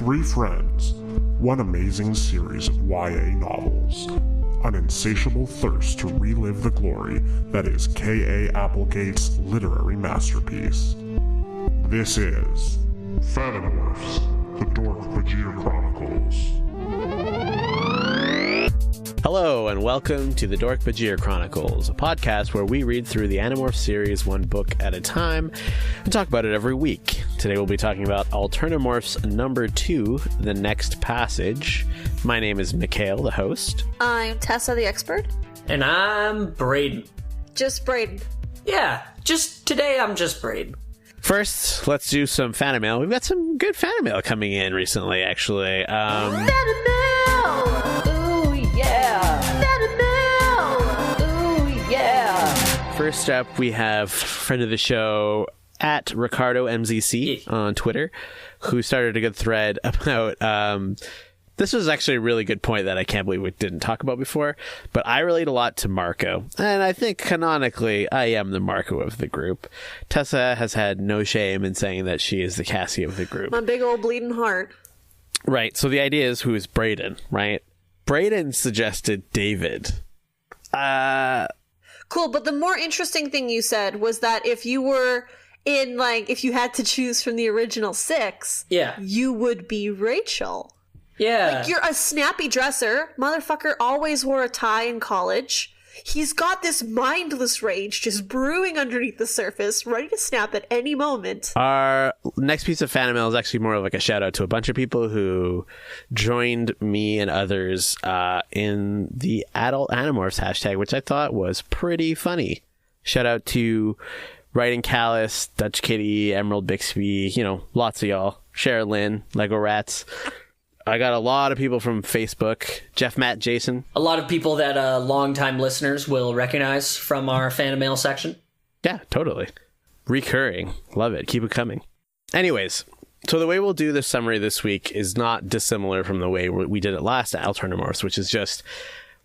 Three friends, one amazing series of YA novels, an insatiable thirst to relive the glory that is K.A. Applegate's literary masterpiece. This is Alternamorphs, the Dork-Bajir Chronicles. Hello, and welcome to the Dork-Bajir Chronicles, a podcast where we read through the Animorphs series one book at a time and talk about it every week. Today we'll be talking about Alternamorphs number 2, The Next Passage. My name is Mikhail, the host. I'm Tessa, the expert. And I'm Braden. Just Braden. Yeah, today I'm just Braden. First, let's do some fan mail. We've got some good fan mail coming in recently, actually. Fan mail! Ooh, yeah! Fan mail! Ooh, yeah! First up, we have friend of the show, at Ricardo MZC on Twitter, who started a good thread about... this was actually a really good point that I can't believe we didn't talk about before, but I relate a lot to Marco, and I think canonically I am the Marco of the group. Tessa has had no shame in saying that she is the Cassie of the group. My big old bleeding heart. Right, so the idea is, who is Braden, right? Braden suggested David. Cool, but the more interesting thing you said was that if you were in, if you had to choose from the original 6, you would be Rachel. Yeah. You're a snappy dresser. Motherfucker always wore a tie in college. He's got this mindless rage just brewing underneath the surface, ready to snap at any moment. Our next piece of fan mail is actually more of like a shout out to a bunch of people who joined me and others in the Adult Animorphs hashtag, which I thought was pretty funny. Shout out to Writing Callus, Dutch Kitty, Emerald Bixby, lots of y'all. Sherilyn, Lego Rats. I got a lot of people from Facebook. Jeff, Matt, Jason. A lot of people that longtime listeners will recognize from our fan mail section. Yeah, totally. Recurring. Love it. Keep it coming. Anyways, so the way we'll do this summary this week is not dissimilar from the way we did it last at Alternamorphs, which is just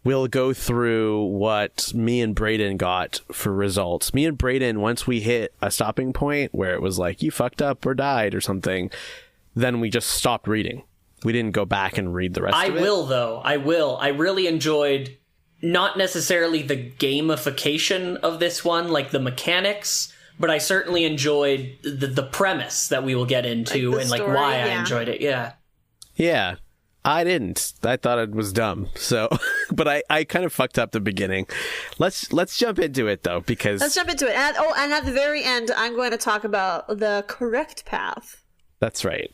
we'll go through what me and Braden got for results. Me and Braden, once we hit a stopping point where it was like, you fucked up or died or something, then we just stopped reading. We didn't go back and read the rest of it. I will, though. I will. I really enjoyed not necessarily the gamification of this one, like the mechanics, but I certainly enjoyed the premise that we will get into and story, why I enjoyed it. Yeah. Yeah. I didn't. I thought it was dumb. So, but I kind of fucked up the beginning. Let's jump into it though, because let's jump into it. And at the very end, I'm going to talk about the correct path. That's right.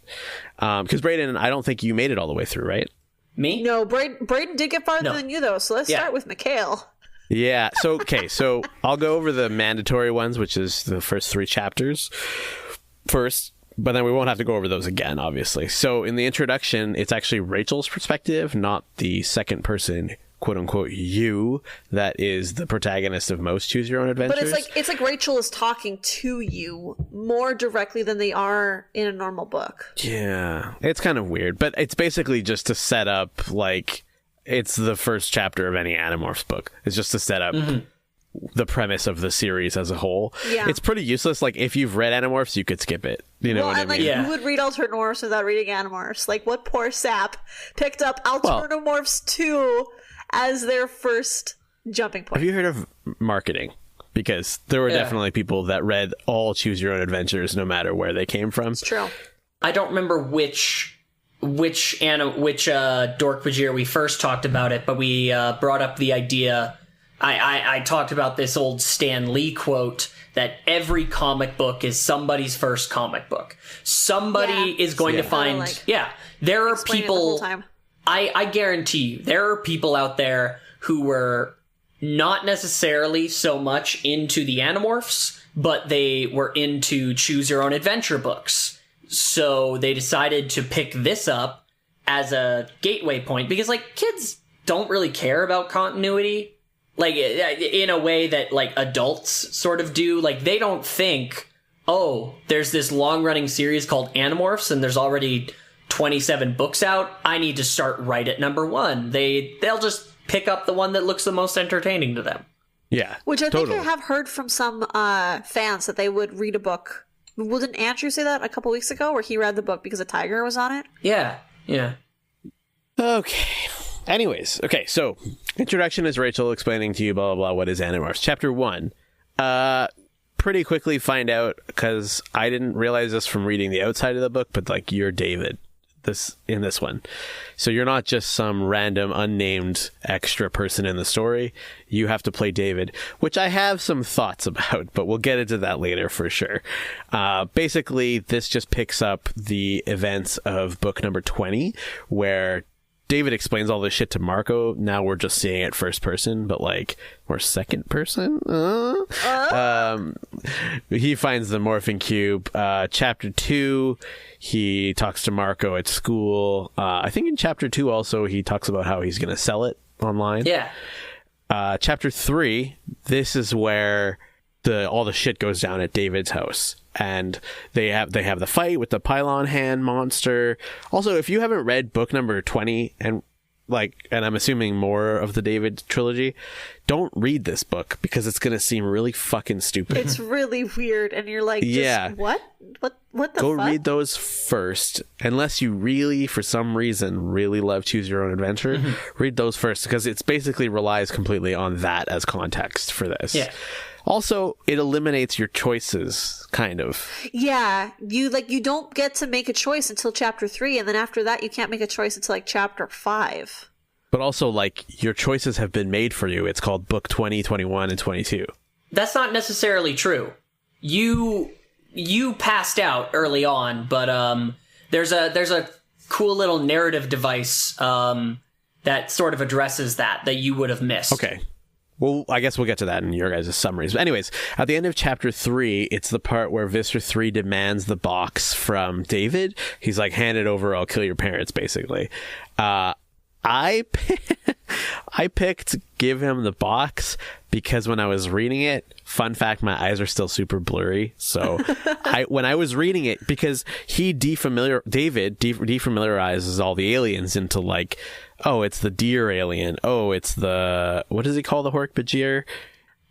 Because Braden, I don't think you made it all the way through, right? Me? No, Braden did get farther than you, though. So let's start with Mikhail. Yeah. So, okay. So I'll go over the mandatory ones, which is the first 3 chapters first, but then we won't have to go over those again, obviously. So in the introduction, it's actually Rachel's perspective, not the second person, quote unquote, you, that is the protagonist of most Choose Your Own Adventures. But it's like Rachel is talking to you more directly than they are in a normal book. Yeah, it's kind of weird, but it's basically just to set up, it's the first chapter of any Animorphs book. It's just to set up the premise of the series as a whole. Yeah. It's pretty useless. If you've read Animorphs, you could skip it. You know what I mean? Who would read Alternamorphs without reading Animorphs? What poor sap picked up Alternamorphs 2 as their first jumping point. Have you heard of marketing? Because there were definitely people that read all Choose Your Own Adventures no matter where they came from. It's true. I don't remember which Dork-Bajir we first talked about it, but we brought up the idea. I talked about this old Stan Lee quote that every comic book is somebody's first comic book. Somebody is going to find... there are people... I guarantee you, there are people out there who were not necessarily so much into the Animorphs, but they were into Choose Your Own Adventure books. So they decided to pick this up as a gateway point, because, kids don't really care about continuity, in a way that, adults sort of do. They don't think, oh, there's this long-running series called Animorphs, and there's already 27 books out, I need to start right at number 1. They'll just pick up the one that looks the most entertaining to them. Yeah. Which I think I have heard from some fans that they would read a book Well, didn't Andrew say that a couple weeks ago, where he read the book because a tiger was on it? Yeah. Okay. Anyways, okay, so introduction is Rachel explaining to you, blah, blah, blah, what is Animorphs. Chapter 1. Pretty quickly find out, because I didn't realize this from reading the outside of the book, but, like, you're David in this one. So you're not just some random unnamed extra person in the story. You have to play David, which I have some thoughts about, but we'll get into that later for sure. Basically, this just picks up the events of book number 20, where David explains all this shit to Marco. Now we're just seeing it first person, but like more second person. He finds the morphing cube. Chapter 2, he talks to Marco at school. I think in chapter 2 also he talks about how he's going to sell it online. Yeah. Chapter 3, this is where all the shit goes down at David's house. And they have the fight with the pylon hand monster. Also, if you haven't read book number 20 and I'm assuming more of the David trilogy, don't read this book because it's gonna seem really fucking stupid. It's really weird, and you're like, yeah, what the Go fuck? read those first, unless you really, for some reason, really love Choose Your Own Adventure. Read those first because it's basically relies completely on that as context for this. Yeah. Also, it eliminates your choices, kind of. Yeah, you don't get to make a choice until chapter 3, and then after that you can't make a choice until like chapter 5. But also, like, your choices have been made for you. It's called book 20, 21, and 22. That's not necessarily true. You passed out early on, but there's a cool little narrative device that sort of addresses that you would have missed. Okay. Well, I guess we'll get to that in your guys' summaries. But anyways, at the end of chapter 3, it's the part where Visser 3 demands the box from David. He's like, hand it over, I'll kill your parents, basically. I picked give him the box because when I was reading it, fun fact, my eyes are still super blurry. So when I was reading it, because David defamiliarizes all the aliens into like, oh, it's the deer alien. Oh, it's the, what does he call the Dork-Bajir?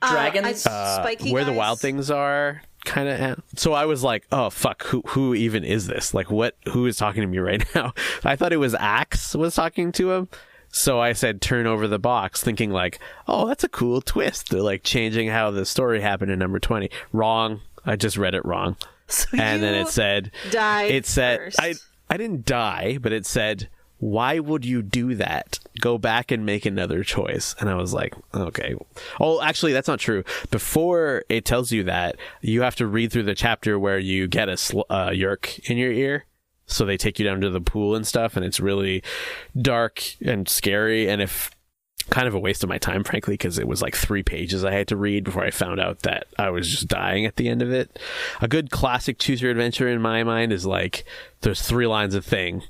Dragons? Spiky where the guys? wild things are, kind of. So I was like, oh fuck, who even is this? Like, who is talking to me right now? I thought it was Axe was talking to him. So I said, turn over the box, thinking like, oh, that's a cool twist. They're like changing how the story happened in number 20. Wrong. I just read it wrong. So And then it said, first. I didn't die, but it said, why would you do that? Go back and make another choice. And I was like, okay. Oh, actually, that's not true. Before it tells you that, you have to read through the chapter where you get a yerk in your ear. So they take you down to the pool and stuff, and it's really dark and scary, and kind of a waste of my time, frankly, because it was like 3 pages I had to read before I found out that I was just dying at the end of it. A good classic Choose Your Adventure in my mind is like, there's 3 lines of thing,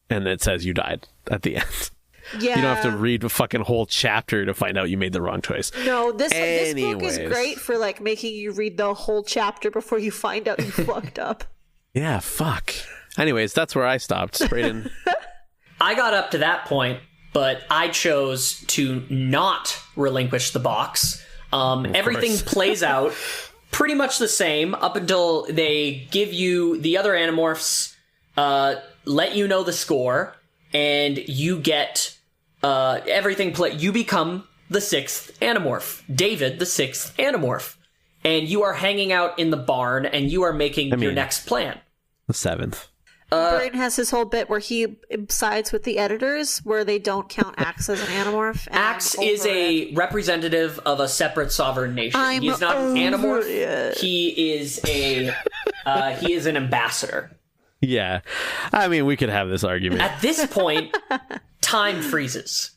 and it says you died at the end. Yeah. You don't have to read a fucking whole chapter to find out you made the wrong choice. No, this book is Anyways. great for like making you read the whole chapter before you find out you fucked up. Yeah, fuck. Anyways, that's where I stopped. Brayden. I got up to that point, but I chose to not relinquish the box. Everything plays out pretty much the same up until they give you the other Animorphs, let you know the score, and you get everything you become the 6th Animorph, David, the 6th Animorph, and you are hanging out in the barn, and you are making your next plan. The 7th. Brain has his whole bit where he sides with the editors, where they don't count Axe as an Animorph. and Axe I'm is over a it. representative of a separate sovereign nation. He's not an Animorph. He is an ambassador. Yeah. I mean, we could have this argument. At this point, time freezes.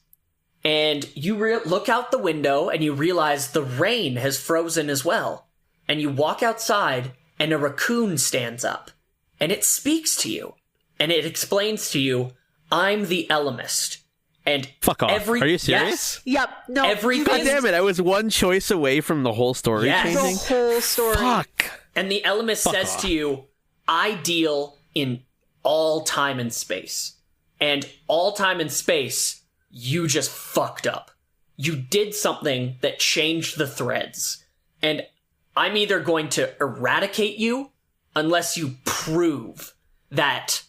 And you look out the window and you realize the rain has frozen as well. And you walk outside and a raccoon stands up. And it speaks to you. And it explains to you, I'm the Ellimist. And Fuck off. Are you serious? Yes, Yep. No. Everything- God damn it. I was one choice away from the whole story Yes. changing. the whole story. Fuck. and the Ellimist says off. to you, I deal in all time and space. And all time and space, you just fucked up. You did something that changed the threads. And I'm either going to eradicate you unless you prove that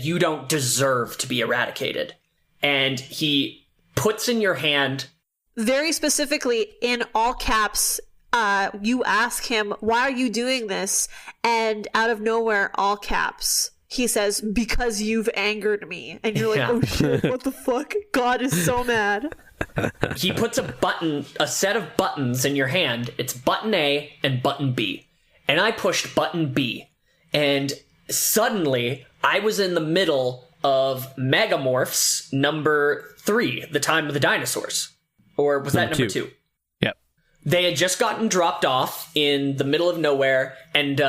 you don't deserve to be eradicated. And he puts in your hand, very specifically in all caps, you ask him, why are you doing this? And out of nowhere, all caps, he says, because you've angered me. And you're like, oh shit, what the fuck? God is so mad. He puts a set of buttons in your hand. It's button A and button B. And I pushed button B. And suddenly, I was in the middle of Megamorphs number 3, The Time of the Dinosaurs. Or was that number 2? Yep. They had just gotten dropped off in the middle of nowhere, and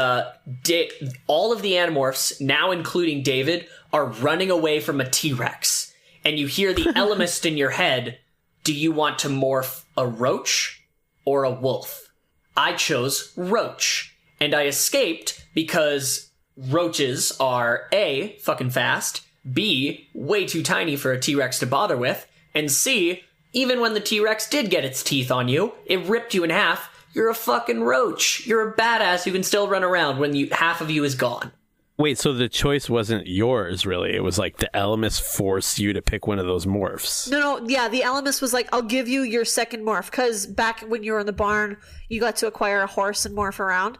all of the Animorphs, now including David, are running away from a T-Rex. And you hear the Ellimist in your head, do you want to morph a roach or a wolf? I chose roach. And I escaped because roaches are A, fucking fast, B, way too tiny for a T-Rex to bother with, and C, even when the T-Rex did get its teeth on you, it ripped you in half. You're a fucking roach. You're a badass who can still run around when half of you is gone. Wait, so the choice wasn't yours, really? It was like the Ellimist forced you to pick one of those morphs. No, yeah, the Ellimist was like, I'll give you your second morph, because back when you were in the barn, you got to acquire a horse and morph around.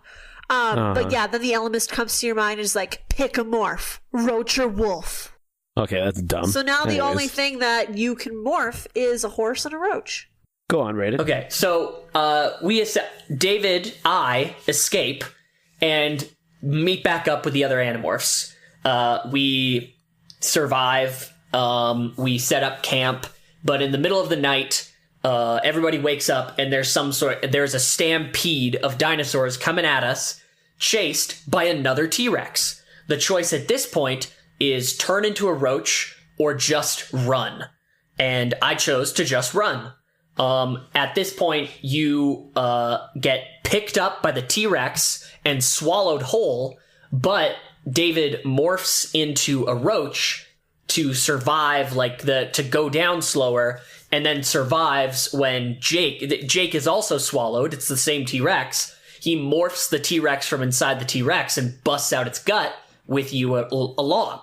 But yeah, then the Ellimist comes to your mind and is like, pick a morph, roach or wolf. Okay, that's dumb. So now the only thing that you can morph is a horse and a roach. Go on, Raiden. Okay, so David, I escape and meet back up with the other Animorphs. We survive. We set up camp, but in the middle of the night, everybody wakes up and there's a stampede of dinosaurs coming at us, chased by another T-Rex. The choice at this point is turn into a roach or just run. And I chose to just run. At this point, you get picked up by the T-Rex and swallowed whole, but David morphs into a roach to survive, to go down slower, and then survives when Jake is also swallowed. It's the same T-Rex. He morphs the T-Rex from inside the T-Rex and busts out its gut with you along.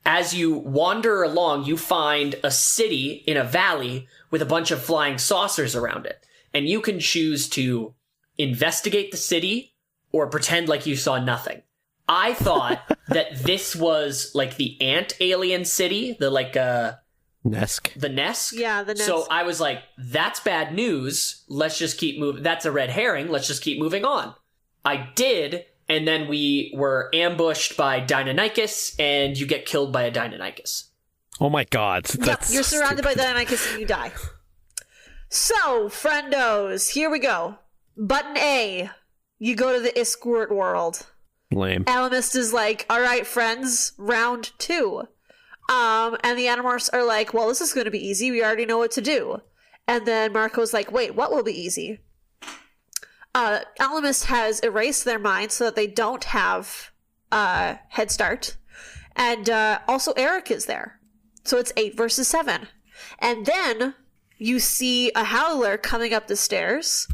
As you wander along, you find a city in a valley with a bunch of flying saucers around it. And you can choose to investigate the city or pretend like you saw nothing. I thought that this was like the ant alien city, Nesk. The Nesk? Yeah, the Nesk. So I was like, that's bad news. Let's just keep moving. That's a red herring. Let's just keep moving on. I did, and then we were ambushed by Deinonychus, and you get killed by a Deinonychus. Oh my god. That's you're surrounded by Deinonychus and you die. So, friendos, here we go. Button A, you go to the Isquirt world. Lame. Ellimist is like, alright, friends, round 2. And the Animorphs are like, well, this is going to be easy. We already know what to do. And then Marco's like, wait, what will be easy? Ellimist has erased their minds so that they don't have head start. And also Eric is there. So it's 8 versus 7. And then you see a howler coming up the stairs.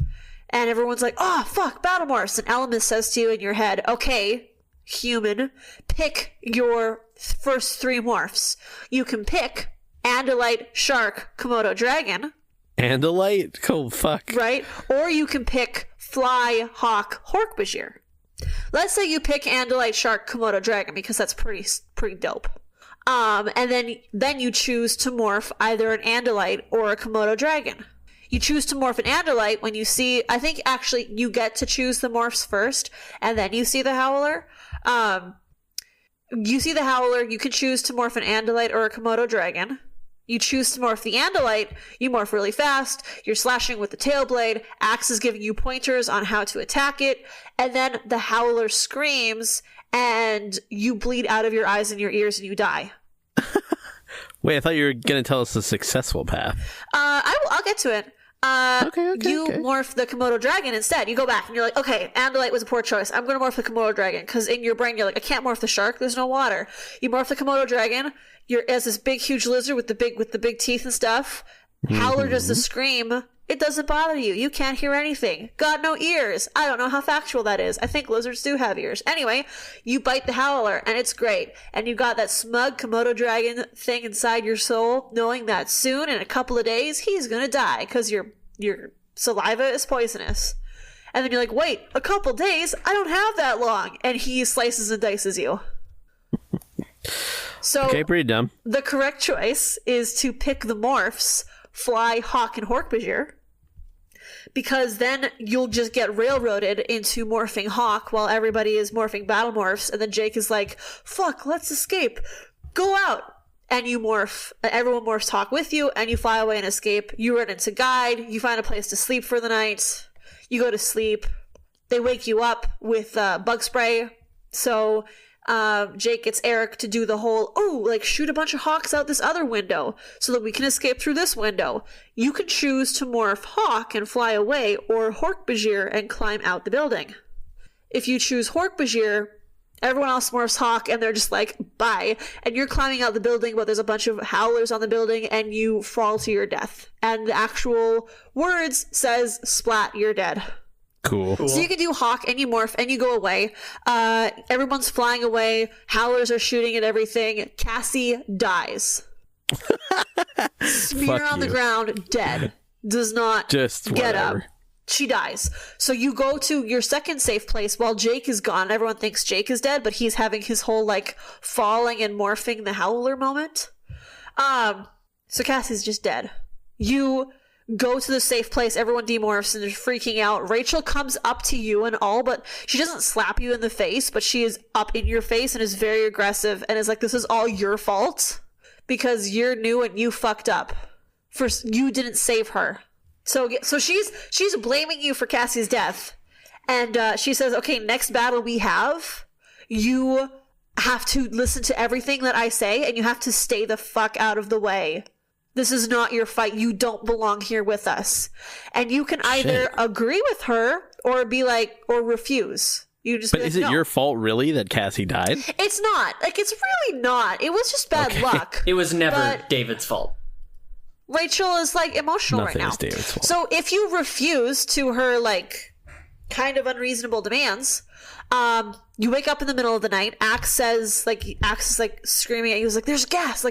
And everyone's like, oh, fuck, Battlemorphs. And Ellimist says to you in your head, okay, human, pick your first 3 morphs. You can pick Andalite, Shark, Komodo Dragon. Andalite? Oh, fuck. Right? Or you can pick Fly, Hawk, Dork-Bajir. Let's say you pick Andalite, Shark, Komodo Dragon, because that's pretty dope. And then you choose to morph either an Andalite or a Komodo Dragon. You choose to morph an Andalite when you see, I think actually you get to choose the morphs first, and then you see the howler. You see the howler, you can choose to morph an Andalite or a Komodo Dragon. You choose to morph the Andalite, you morph really fast, you're slashing with the tail blade, Axe is giving you pointers on how to attack it, and then the howler screams, and you bleed out of your eyes and your ears and you die. Wait, I thought you were going to tell us the successful path. I'll get to it. Okay. Morph the Komodo Dragon instead. You go back and you're like, okay, Andalite was a poor choice. I'm going to morph the Komodo Dragon. Because in your brain, you're like, I can't morph the shark. There's no water. You morph the Komodo Dragon. You're as this big, huge lizard with the big teeth and stuff. Howler does the scream. It doesn't bother you. You can't hear anything. Got no ears. I don't know how factual that is. I think lizards do have ears. Anyway, you bite the howler, and it's great. And you got that smug Komodo dragon thing inside your soul, knowing that soon, in a couple of days, he's gonna die, because your saliva is poisonous. And then you're like, wait, a couple days? I don't have that long. And he slices and dices you. So, okay, pretty dumb. The correct choice is to pick the morphs, Fly, Hawk, and Dork-Bajir, because then you'll just get railroaded into morphing Hawk while everybody is morphing battle morphs, and then Jake is like, fuck, let's escape. Go out. And you morph, everyone morphs Hawk with you, and you fly away and escape. You run into Guide, you find a place to sleep for the night, you go to sleep, they wake you up with bug spray, so Jake gets Eric to do the whole, shoot a bunch of hawks out this other window so that we can escape through this window. You can choose to morph Hawk and fly away, or Dork-Bajir and climb out the building. If you choose Dork-Bajir, everyone else morphs Hawk and they're just like, bye. And you're climbing out the building, but there's a bunch of howlers on the building and you fall to your death. And the actual words says, splat, you're dead. Cool. So you can do Hawk and you morph and you go away. Everyone's flying away. Howlers are shooting at everything. Cassie dies. Smear on the ground, dead. Does not just get whatever. up. She dies. So you go to your second safe place while Jake is gone. Everyone thinks Jake is dead, but he's having his whole falling and morphing the howler moment. So Cassie's just dead. You go to the safe place, everyone demorphs and they're freaking out. Rachel comes up to you and all, but she doesn't slap you in the face, but she is up in your face and is very aggressive and is like, this is all your fault because you're new and you fucked up. First, you didn't save her. So she's blaming you for Cassie's death. And she says, okay, next battle we have, you have to listen to everything that I say and you have to stay the fuck out of the way. This is not your fight. You don't belong here with us. And you can either agree with her or be like, or refuse. You just. But is it your fault, really, that Cassie died? It's not. It's really not. It was just bad luck. It was never David's fault. Rachel is emotional right now. Nothing is David's fault. So if you refuse to her kind of unreasonable demands, you wake up in the middle of the night. Axe is screaming at you. He's like, "There's gas!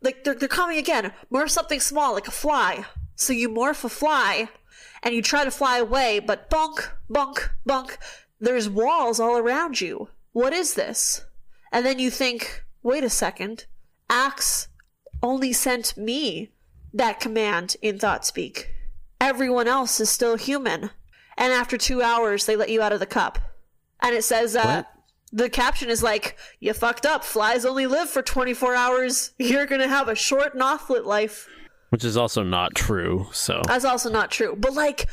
They're coming again. Morph something small, like a fly." So you morph a fly, and you try to fly away, but bunk, bunk, bunk. There's walls all around you. What is this? And then you think, wait a second. Axe only sent me that command in ThoughtSpeak. Everyone else is still human. And after 2 hours, they let you out of the cup. And it says, the caption is like, you fucked up. Flies only live for 24 hours. You're going to have a short Nothlit life. Which is also not true, so. That's also not true. But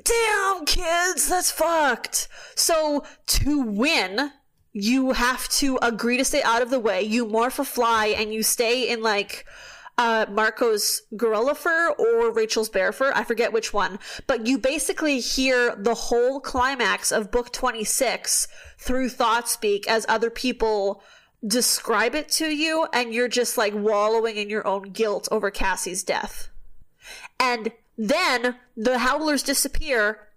damn, kids, that's fucked. So to win, you have to agree to stay out of the way. You morph a fly and you stay in Marco's gorilla fur or Rachel's bear fur. I forget which one. But you basically hear the whole climax of book 26 through ThoughtSpeak as other people describe it to you, and you're just wallowing in your own guilt over Cassie's death. And then the howlers disappear,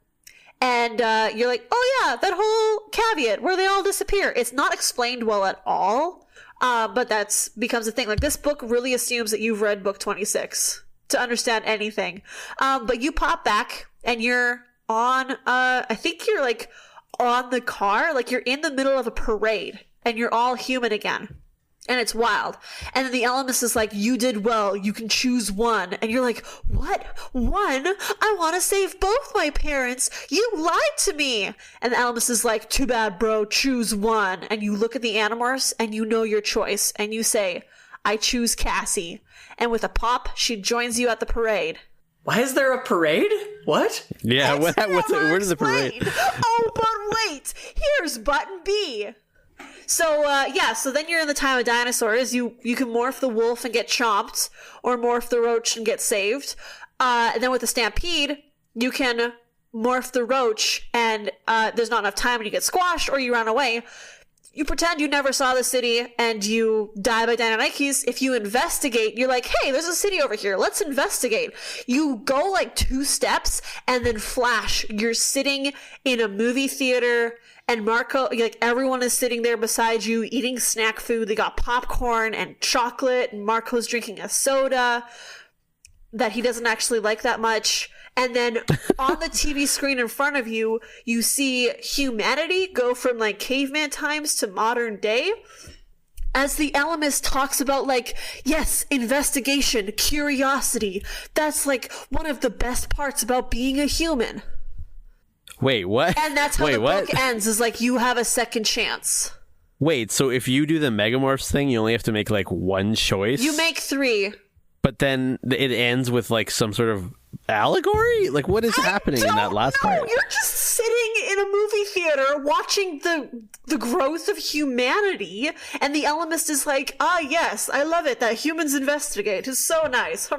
and you're like, oh yeah, that whole caveat where they all disappear. It's not explained well at all. But that's becomes a thing. This book really assumes that you've read book 26 to understand anything. But you pop back and you're on, I think you're on the car, you're in the middle of a parade and you're all human again. And it's wild. And then the Ellimist is like, you did well. You can choose one. And you're like, what? One? I want to save both my parents. You lied to me. And the Ellimist is like, too bad, bro. Choose one. And you look at the Animorphs and you know your choice. And you say, I choose Cassie. And with a pop, she joins you at the parade. Why is there a parade? What? Yeah, where does the parade? Oh, but wait. Here's button B. So, so then you're in the time of dinosaurs. You can morph the wolf and get chomped, or morph the roach and get saved. And then with the stampede, you can morph the roach and there's not enough time and you get squashed or you run away. you pretend you never saw the city and you die by dynamikes. If you investigate, you're like, hey, there's a city over here. Let's investigate. You go like 2 steps and then flash. You're sitting in a movie theater and Marco, like everyone is sitting there beside you eating snack food. They got popcorn and chocolate and Marco's drinking a soda that he doesn't actually like that much. And then on the TV screen in front of you, you see humanity go from like caveman times to modern day. As the Ellimist talks about like, yes, investigation, curiosity. That's like one of the best parts about being a human. Wait, what? And that's how the book ends, is like you have a second chance. Wait, so if you do the Megamorphs thing, you only have to make like 1 choice? You make 3. But then it ends with like some sort of allegory? Like what is happening in that last part? You're just sitting in a movie theater watching the growth of humanity, and the Ellimist is like, yes, I love it that humans investigate. It's so nice.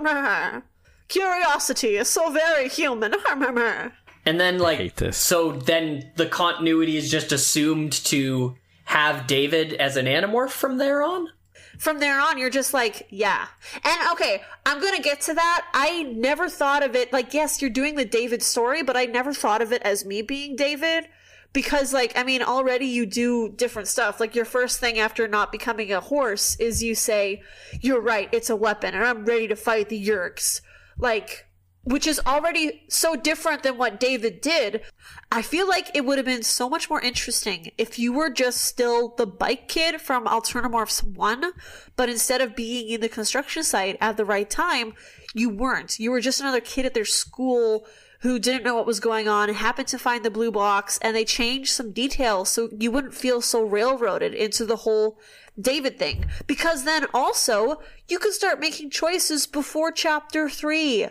Curiosity is so very human. And then like, so then the continuity is just assumed to have David as an Animorph from there on? From there on, you're just like, yeah. And okay, I'm going to get to that. I never thought of it, like, yes, you're doing the David story, but I never thought of it as me being David. Because, like, I mean, already you do different stuff. Like, your first thing after not becoming a horse is you say, you're right, it's a weapon, and I'm ready to fight the Yeerks. Like, which is already so different than what David did. I feel like it would have been so much more interesting if you were just still the bike kid from Alternamorphs 1, but instead of being in the construction site at the right time, you weren't. You were just another kid at their school who didn't know what was going on, happened to find the blue box, and they changed some details so you wouldn't feel so railroaded into the whole David thing. Because then also, you could start making choices before chapter 3.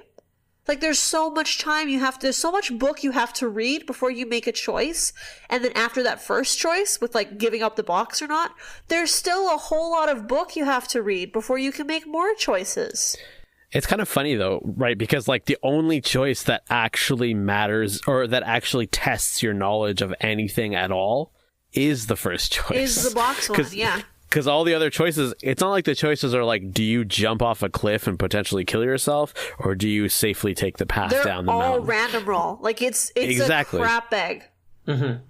Like, there's so much time there's so much book you have to read before you make a choice. And then after that first choice, with like giving up the box or not, there's still a whole lot of book you have to read before you can make more choices. It's kind of funny though, right? Because like the only choice that actually matters or that actually tests your knowledge of anything at all is the first choice. Is the box one, yeah. Because all the other choices, it's not like the choices are like, do you jump off a cliff and potentially kill yourself, or do you safely take the path down the mountain? They're all random roll. Like, it's exactly a crap bag. Mm-hmm.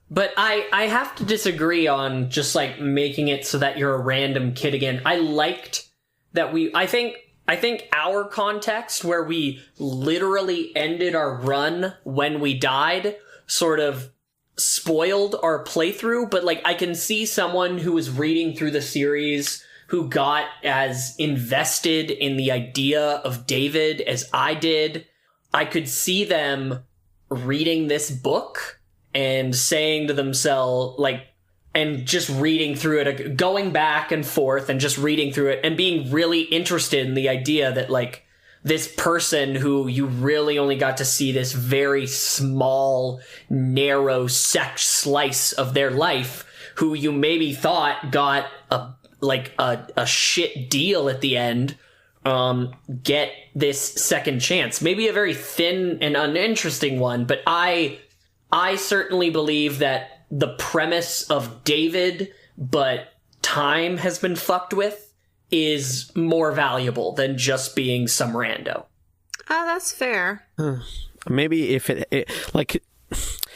But I have to disagree on just, like, making it so that you're a random kid again. I liked that I think our context, where we literally ended our run when we died, sort of spoiled our playthrough, but like I can see someone who was reading through the series who got as invested in the idea of David as I did. I could see them reading this book and saying to themselves, like, and just reading through it, going back and forth and just reading through it and being really interested in the idea that like this person who you really only got to see this very small, narrow slice of their life, who you maybe thought got a shit deal at the end, get this second chance. Maybe a very thin and uninteresting one, but I certainly believe that the premise of David, but time has been fucked with, is more valuable than just being some rando. That's fair. Maybe if it like,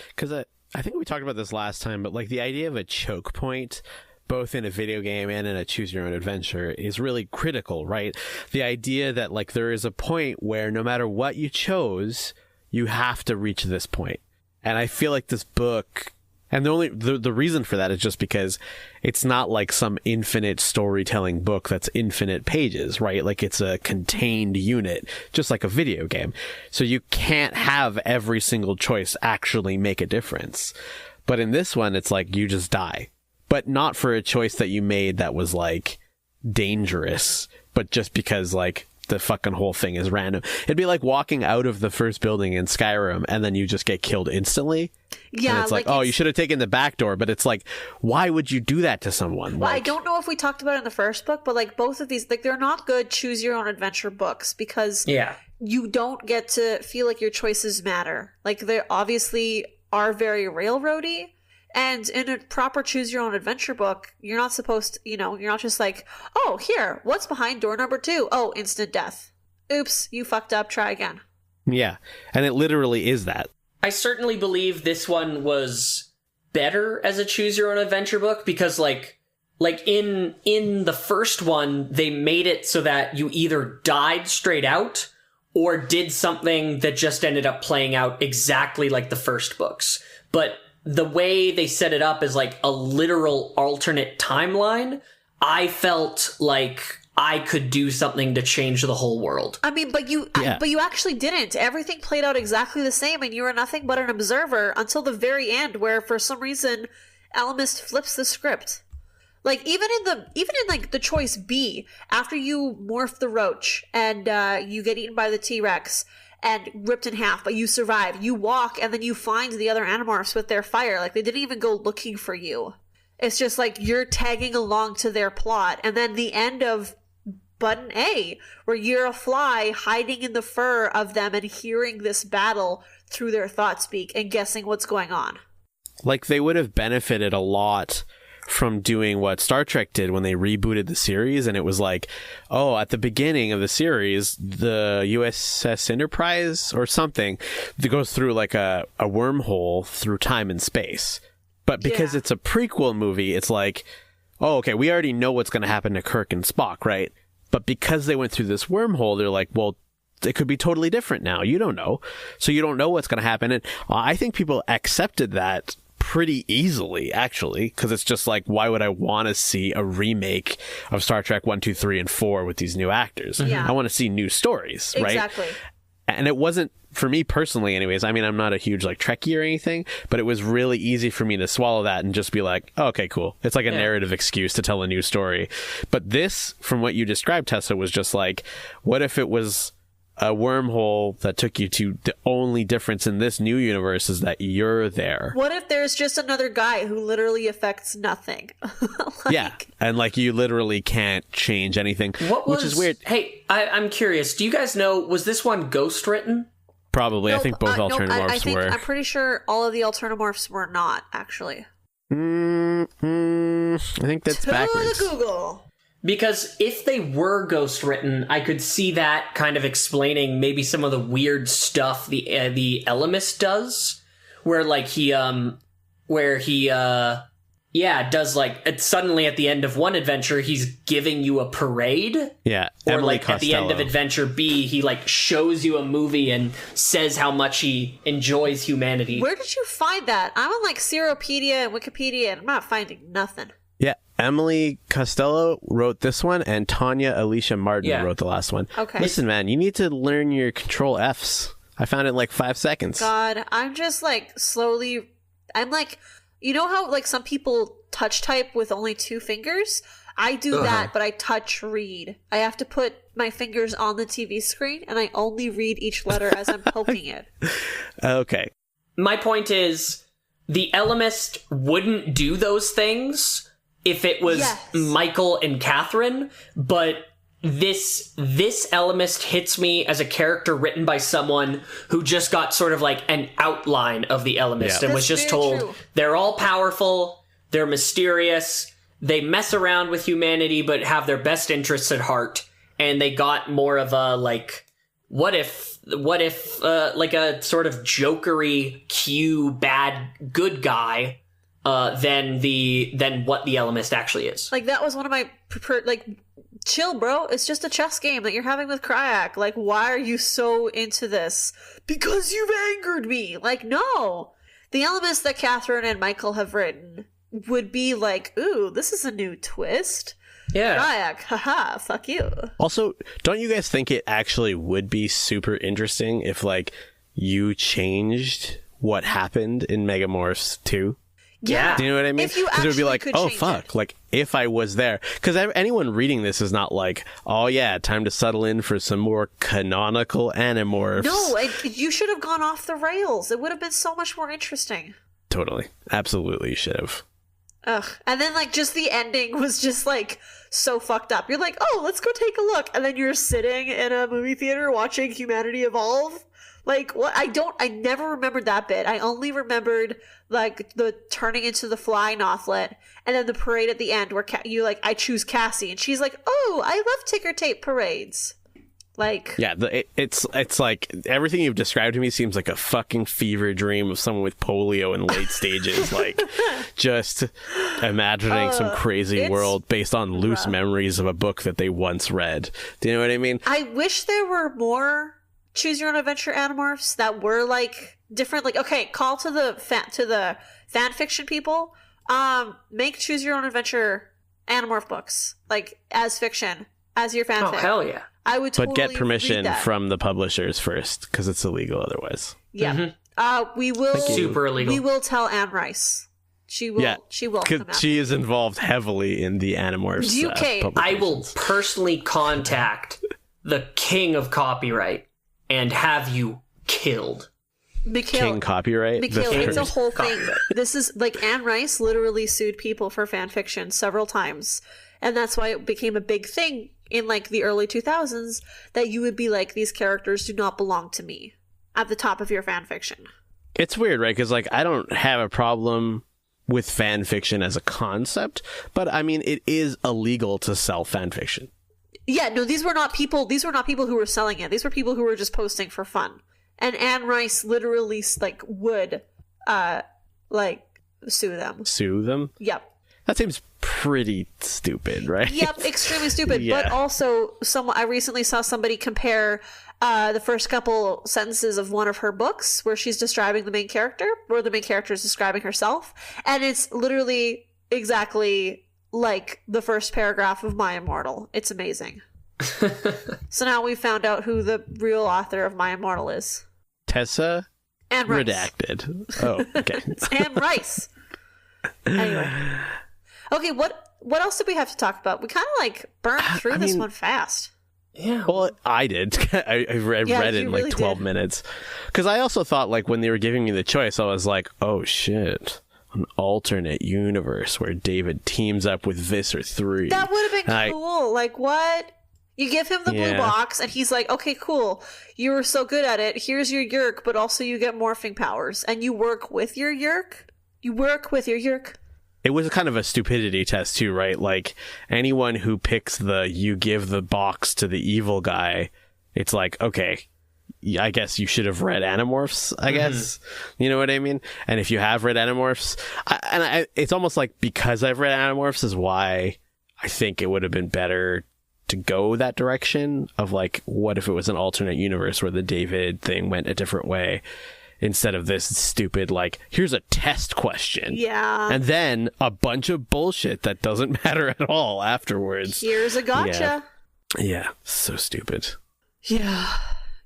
because I think we talked about this last time, but like the idea of a choke point, both in a video game and in a choose your own adventure, is really critical, right? The idea that like there is a point where no matter what you chose, you have to reach this point. And I feel like this book, and the reason for that is just because it's not like some infinite storytelling book that's infinite pages, right? Like it's a contained unit, just like a video game. So you can't have every single choice actually make a difference. But in this one, it's like you just die. But not for a choice that you made that was like dangerous, but just because like the fucking whole thing is random. It'd be like walking out of the first building in Skyrim and then you just get killed instantly. Yeah, and it's like, oh, you should have taken the back door, but it's like, why would you do that to someone? Well, like, I don't know if we talked about it in the first book, but like both of these, like they're not good choose your own adventure books because you don't get to feel like your choices matter. Like they obviously are very railroady, And in a proper choose your own adventure book, you're not supposed to, you're not just like, oh, here, what's behind door number 2? Oh, instant death. Oops, you fucked up, try again. Yeah, and it literally is that. I certainly believe this one was better as a choose your own adventure book because like in the first one, they made it so that you either died straight out or did something that just ended up playing out exactly like the first books. But the way they set it up as like a literal alternate timeline, I felt like I could do something to change the whole world. I mean, but you actually didn't. Everything played out exactly the same, and you were nothing but an observer until the very end, where for some reason, Ellimist flips the script. Like even in like the choice B, after you morph the roach and you get eaten by the T-Rex and ripped in half, but you survive. You walk, and then you find the other Animorphs with their fire. Like, they didn't even go looking for you. It's just like you're tagging along to their plot. And then the end of Button A, where you're a fly hiding in the fur of them and hearing this battle through their thought speak and guessing what's going on. Like, they would have benefited a lot from doing what Star Trek did when they rebooted the series, and it was like, oh, at the beginning of the series, the USS Enterprise or something that goes through like a wormhole through time and space. But because it's a prequel movie, it's like, oh, okay, we already know what's going to happen to Kirk and Spock, right? But because they went through this wormhole, they're like, well, it could be totally different now. You don't know. So you don't know what's going to happen. And I think people accepted that pretty easily, actually, because it's just like, why would I want to see a remake of Star Trek 1, 2, 3, and 4 with these new actors? Yeah. I want to see new stories, right? Exactly. And it wasn't, for me personally anyways, I mean, I'm not a huge like Trekkie or anything, but it was really easy for me to swallow that and just be like, oh, okay, cool. It's like a narrative excuse to tell a new story. But this, from what you described, Tessa, was just like, what if it was a wormhole that took you to the only difference in this new universe is that you're there? What if there's just another guy who literally affects nothing? Yeah, and like you literally can't change anything, which is weird. Hey, I'm curious. Do you guys know, was this one ghost written? Probably. I think both Alternamorphs were. I'm pretty sure all of the Alternamorphs were not, actually. I think that's backwards. To Google. Because if they were ghost written, I could see that kind of explaining maybe some of the weird stuff the Ellimist does, where like he does like suddenly at the end of one adventure he's giving you a parade. Yeah, or Emily like Costello. At the end of adventure B, he like shows you a movie and says how much he enjoys humanity. Where did you find that? I'm on like Seropedia and Wikipedia, and I'm not finding nothing. Yeah, Emily Costello wrote this one, and Tanya Alicia Martin wrote the last one. Okay. Listen, man, you need to learn your Control Fs. I found it in like 5 seconds. God, I'm just like slowly. I'm like, you know how like some people touch type with only 2 fingers? I do that, but I touch read. I have to put my fingers on the TV screen, and I only read each letter as I'm poking it. Okay. My point is, the Ellimist wouldn't do those things if it was Michael and Catherine, but this Ellimist hits me as a character written by someone who just got sort of like an outline of the Ellimist and was just told they're all powerful, they're mysterious, they mess around with humanity but have their best interests at heart, and they got more of a like, what if like a sort of jokery Q bad good guy than what the Ellimist actually is. Like, that was one of my like, chill, bro. It's just a chess game that you're having with Kryak. Like, why are you so into this? Because you've angered me. Like, no. The Ellimist that Catherine and Michael have written would be like, ooh, this is a new twist. Yeah. Kryak, haha, fuck you. Also, don't you guys think it actually would be super interesting if, like, you changed what happened in Megamorphs 2? Yeah. Do you know what I mean? If you Because it would be like, could oh, change fuck. it. Like, if I was there. Because anyone reading this is not like, oh, yeah, time to settle in for some more canonical Animorphs. No, you should have gone off the rails. It would have been so much more interesting. Totally. Absolutely, you should have. Ugh. And then, like, just the ending was just, like, so fucked up. You're like, oh, let's go take a look. And then you're sitting in a movie theater watching humanity evolve. Like, what? I never remembered that bit. I only remembered, like, the turning into the fly Nothlet, and then the parade at the end where I choose Cassie, and she's like, oh, I love ticker tape parades. Like, yeah, it's like everything you've described to me seems like a fucking fever dream of someone with polio in late stages, like just imagining some crazy world based on loose memories of a book that they once read. Do you know what I mean? I wish there were more choose your own adventure Animorphs that were like different. Like, okay, call to the fan fiction people, make choose your own adventure Animorph books, like, as fiction, as your fanfic. Oh, hell yeah. I would totally But get permission read that. from the publishers first, because it's illegal otherwise. Yeah. Mm-hmm. We will Super illegal. We will tell Anne Rice. She will. Yeah, She will. because she is involved heavily in the Animorphs. I will personally contact the king of copyright and have you killed. King copyright. Mikhail, it's a whole thing. This is like Anne Rice literally sued people for fan fiction several times, and that's why it became a big thing in like the early 2000s that you would be like, these characters do not belong to me at the top of your fan fiction. It's weird, right? Because like I don't have a problem with fan fiction as a concept, but I mean it is illegal to sell fan fiction. Yeah, no, these were not people who were selling it. These were people who were just posting for fun. And Anne Rice literally like would like sue them. Sue them? Yep. That seems pretty stupid, right? Yep, extremely stupid. Yeah. But also, I recently saw somebody compare the first couple sentences of one of her books where she's describing the main character, where the main character is describing herself, and it's literally exactly like the first paragraph of My Immortal. It's amazing. So now we found out who the real author of My Immortal is. Tessa Anne Rice. Redacted. Oh, okay. It's Anne Rice. Anyway. Okay, what else did we have to talk about? We kind of like burned through this one fast. Yeah. Well, I did. I read it in like really 12 minutes. Because I also thought, like, when they were giving me the choice, I was like, oh, shit. An alternate universe where David teams up with Visser 3. That would have been cool. Like, what? You give him the blue box, and he's like, okay, cool. You were so good at it. Here's your Yerk, but also you get morphing powers. And you work with your Yerk? You work with your Yerk? It was kind of a stupidity test too, right? Like anyone who picks you give the box to the evil guy, it's like, okay, I guess you should have read Animorphs, I guess. You know what I mean? And if you have read Animorphs, it's almost like because I've read Animorphs is why I think it would have been better to go that direction of like, what if it was an alternate universe where the David thing went a different way? Instead of this stupid, like, here's a test question. Yeah. And then a bunch of bullshit that doesn't matter at all afterwards. Here's a gotcha. Yeah, so stupid. Yeah.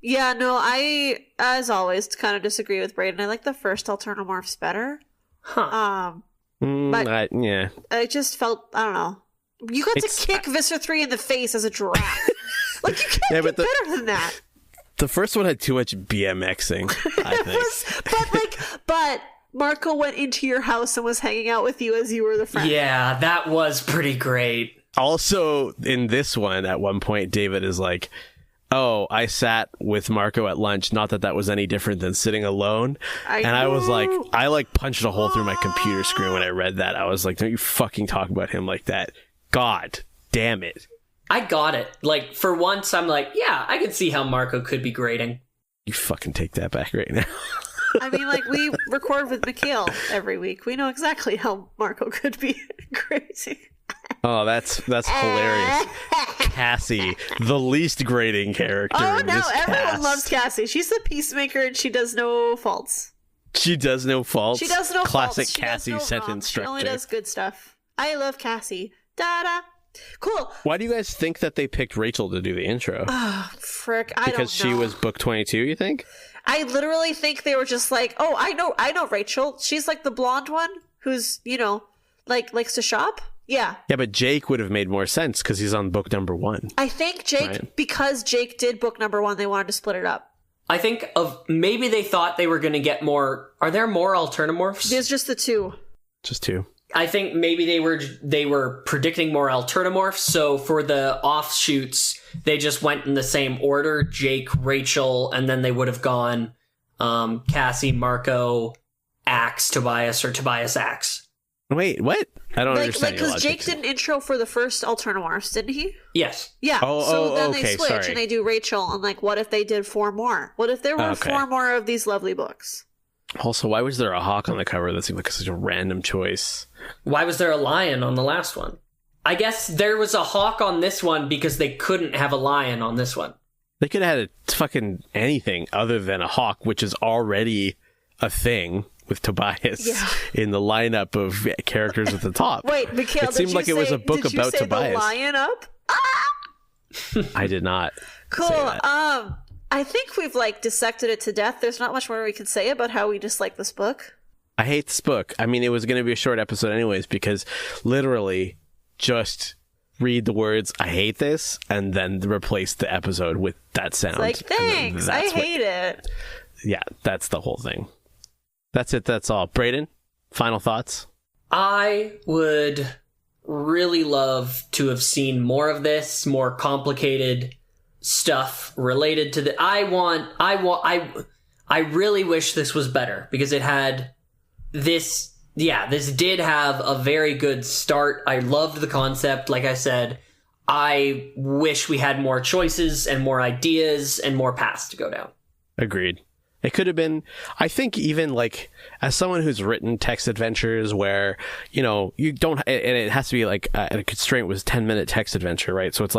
Yeah, no, I, as always, kind of disagree with Brayden. I like the first Alternamorphs better. Huh. But yeah. I just felt, I don't know. You got to kick Visser 3 in the face as a giraffe. Like, you can't get better than that. The first one had too much BMXing, I think. But Marco went into your house and was hanging out with you as you were the friend. Yeah, that was pretty great. Also, in this one, at one point, David is like, oh, I sat with Marco at lunch. Not that was any different than sitting alone. I was like, I punched a hole through my computer screen when I read that. I was like, don't you fucking talk about him like that. God damn it. I got it. Like, for once, I'm like, yeah, I can see how Marco could be grading. You fucking take that back right now. I mean, like, we record with Mikhail every week. We know exactly how Marco could be grading. Oh, that's hilarious. Cassie, the least grading character. Oh, in no, this everyone cast. loves Cassie. She's the peacemaker and she does no faults. She does no faults. She does no Classic faults. She Cassie does no sentence wrongs. structure. She only does good stuff. I love Cassie. Da-da. Cool. Why do you guys think that they picked Rachel to do the intro? Oh, frick. I don't know. Because she was book 22, you think? I literally think they were just like, oh, I know Rachel. She's like the blonde one who's, likes to shop. Yeah. Yeah, but Jake would have made more sense because he's on book number 1. I think Jake, because Jake did book number 1, they wanted to split it up. I think maybe they thought they were going to get more. Are there more Alternamorphs? There's just the 2. Just 2. I think maybe they were predicting more Alternamorphs, so for the offshoots, they just went in the same order: Jake, Rachel, and then they would have gone Cassie, Marco, Axe, Tobias, or Tobias, Axe. Wait, what? I don't understand. Because Jake did an intro for the first Alternamorphs, didn't he? Yes. Yeah. So then they okay, switch sorry. and they do Rachel, and like, what if they did 4 more? What if there were 4 more of these lovely books? Also, why was there a hawk on the cover? That seemed like such a random choice. Why was there a lion on the last one? I guess there was a hawk on this one because they couldn't have a lion on this one. They could have had a fucking anything other than a hawk, which is already a thing with Tobias in the lineup of characters at the top. Wait, Mikhail, it seemed like it was a book about Tobias. The lion up? Ah! I did not. Cool. Say that. I think we've dissected it to death. There's not much more we can say about how we dislike this book. I hate this book. I mean, it was going to be a short episode anyways, because literally just read the words, I hate this, and then replace the episode with that sound. It's like, thanks, I hate it. Yeah, that's the whole thing. That's it, that's all. Brayden, final thoughts? I would really love to have seen more of this, more complicated stuff related to the... I really wish this was better, because it had this... Yeah, this did have a very good start. I loved the concept, like I said. I wish we had more choices and more ideas and more paths to go down. Agreed. It could have been, I think, even as someone who's written text adventures where, you don't, and it has to be a constraint was 10-minute text adventure, right? So it's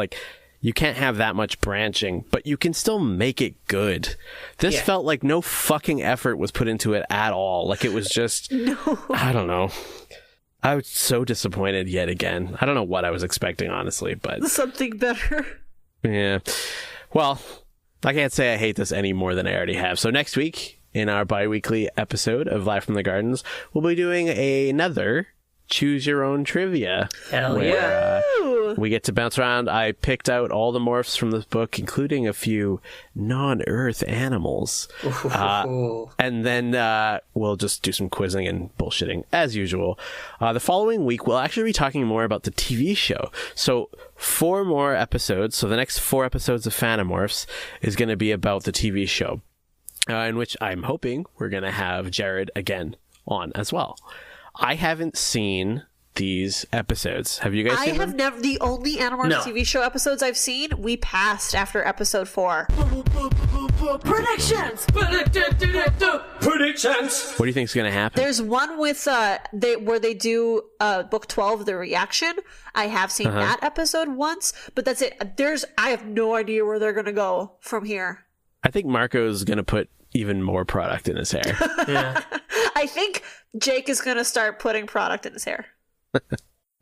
you can't have that much branching, but you can still make it good. This felt like no fucking effort was put into it at all. It was just, I don't know. I was so disappointed yet again. I don't know what I was expecting, honestly, but... Something better. Yeah. Well, I can't say I hate this any more than I already have. So next week, in our bi-weekly episode of Live from the Gardens, we'll be doing another Choose Your Own Trivia. Hell yeah. We get to bounce around. I picked out all the morphs from this book, including a few non-Earth animals. And then we'll just do some quizzing and bullshitting, as usual. The following week, we'll actually be talking more about the TV show. So 4 more episodes. So the next 4 episodes of Phantomorphs is going to be about the TV show, in which I'm hoping we're going to have Jared again on as well. I haven't seen these episodes. Have you guys seen them? I have never. The only Animorphs TV show episodes I've seen, we passed after episode 4. Predictions! Predictions! What do you think is going to happen? There's one with where they do book 12, the reaction. I have seen that episode once, but that's it. I have no idea where they're going to go from here. I think Marco's going to put even more product in his hair. Yeah. I think Jake is going to start putting product in his hair.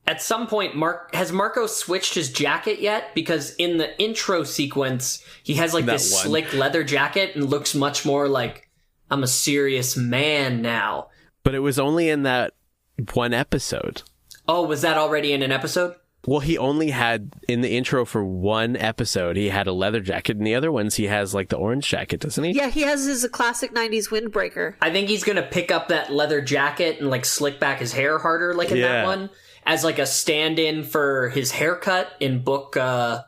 At some point, has Marco switched his jacket yet? Because in the intro sequence, he has this slick leather jacket and looks much more like, I'm a serious man now. But it was only in that one episode. Oh, was that already in an episode? Well, he only had, in the intro for one episode, he had a leather jacket. In the other ones, he has the orange jacket, doesn't he? Yeah, he has his classic 90s windbreaker. I think he's going to pick up that leather jacket and slick back his hair harder in that one. As a stand-in for his haircut in book 8,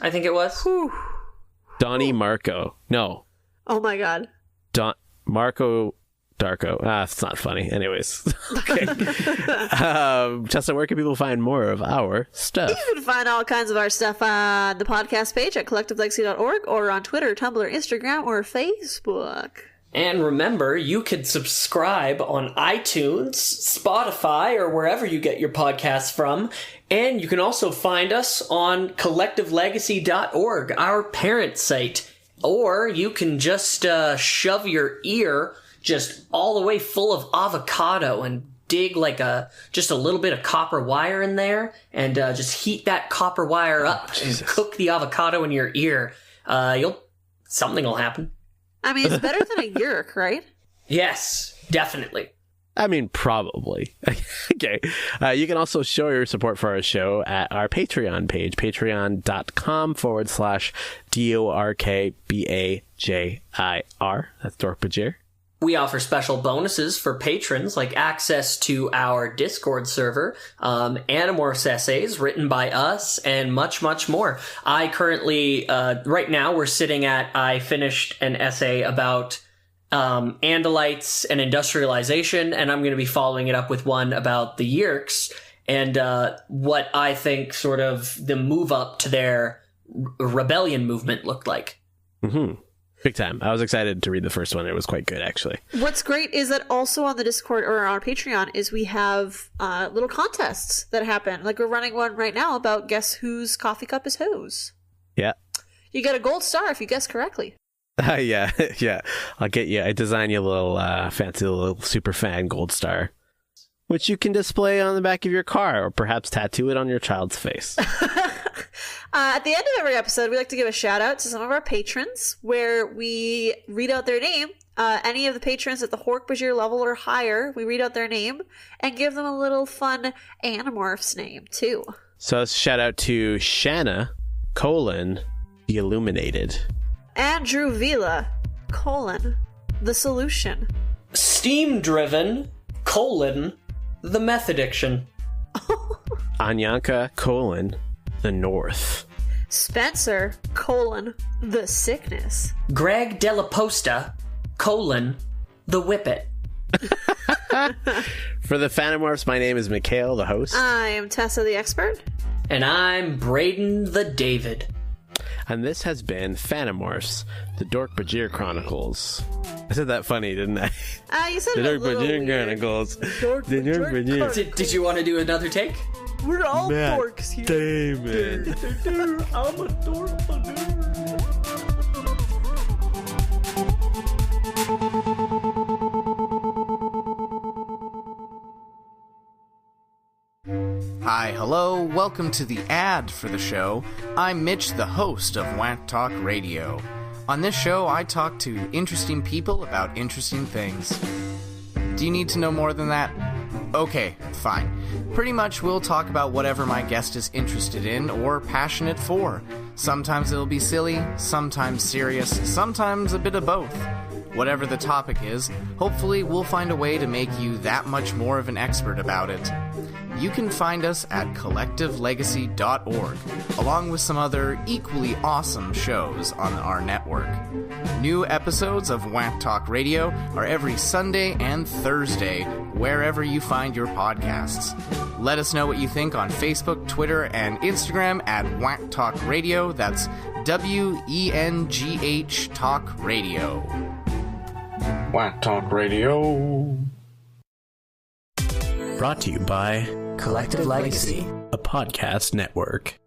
I think it was. Whew. Donnie Marco. No. Oh my god. Marco Darko. It's not funny. Anyways. Okay. Justin, where can people find more of our stuff? You can find all kinds of our stuff on the podcast page at collectivelegacy.org or on Twitter, Tumblr, Instagram, or Facebook. And remember, you can subscribe on iTunes, Spotify, or wherever you get your podcasts from. And you can also find us on collectivelegacy.org, our parent site. Or you can just shove your ear just all the way full of avocado and dig just a little bit of copper wire in there and just heat that copper wire up and cook the avocado in your ear. Something will happen. I mean, it's better than a yerk, right? Yes, definitely. I mean, probably. Okay. You can also show your support for our show at our Patreon page, patreon.com/DORKBAJIR. That's Dork-Bajir. We offer special bonuses for patrons, like access to our Discord server, Animorphs essays written by us, and much, much more. I currently, right now, I finished an essay about Andalites and industrialization, and I'm going to be following it up with one about the Yeerks, and what I think sort of the move up to their rebellion movement looked like. Mm-hmm. Big time. I was excited to read the first one. It was quite good, actually. What's great is that also on the Discord or on Patreon is we have little contests that happen. Like we're running one right now about guess whose coffee cup is whose. Yeah. You get a gold star if you guess correctly. Yeah. I'll get you. I design you a little fancy little super fan gold star, which you can display on the back of your car or perhaps tattoo it on your child's face. At the end of every episode, we like to give a shout out to some of our patrons where we read out their name. Any of the patrons at the Dork-Bajir level or higher, we read out their name and give them a little fun Animorphs name too. So shout out to Shanna, the Illuminated. Andrew Vila, the Solution. Steam Driven, the Meth Addiction. Anyanka, the North. Spencer, the Sickness. Greg Della Posta, the Whippet. For the Phantomorphs, my name is Mikhail, the host. I am Tessa, the expert. And I'm Braden, the David. And this has been Phantomorphs, the Dork-Bajir Chronicles. I said that funny, didn't I? You said The it a little Dork-Bajir weird. Chronicles. Dork-Bajir Chronicles. Did you want to do another take? We're all Matt dorks here. Damon. I'm a dork. Hi, hello, welcome to the ad for the show. I'm Mitch, the host of Whack Talk Radio. On this show, I talk to interesting people about interesting things. Do you need to know more than that? Okay, fine. Pretty much we'll talk about whatever my guest is interested in or passionate for. Sometimes it'll be silly, sometimes serious, sometimes a bit of both. Whatever the topic is, hopefully we'll find a way to make you that much more of an expert about it. You can find us at collectivelegacy.org, along with some other equally awesome shows on our network. New episodes of Whack Talk Radio are every Sunday and Thursday, wherever you find your podcasts. Let us know what you think on Facebook, Twitter, and Instagram at Whack Talk Radio. That's WENGH Talk Radio. Whack Talk Radio. Brought to you by Collective Legacy. a podcast network.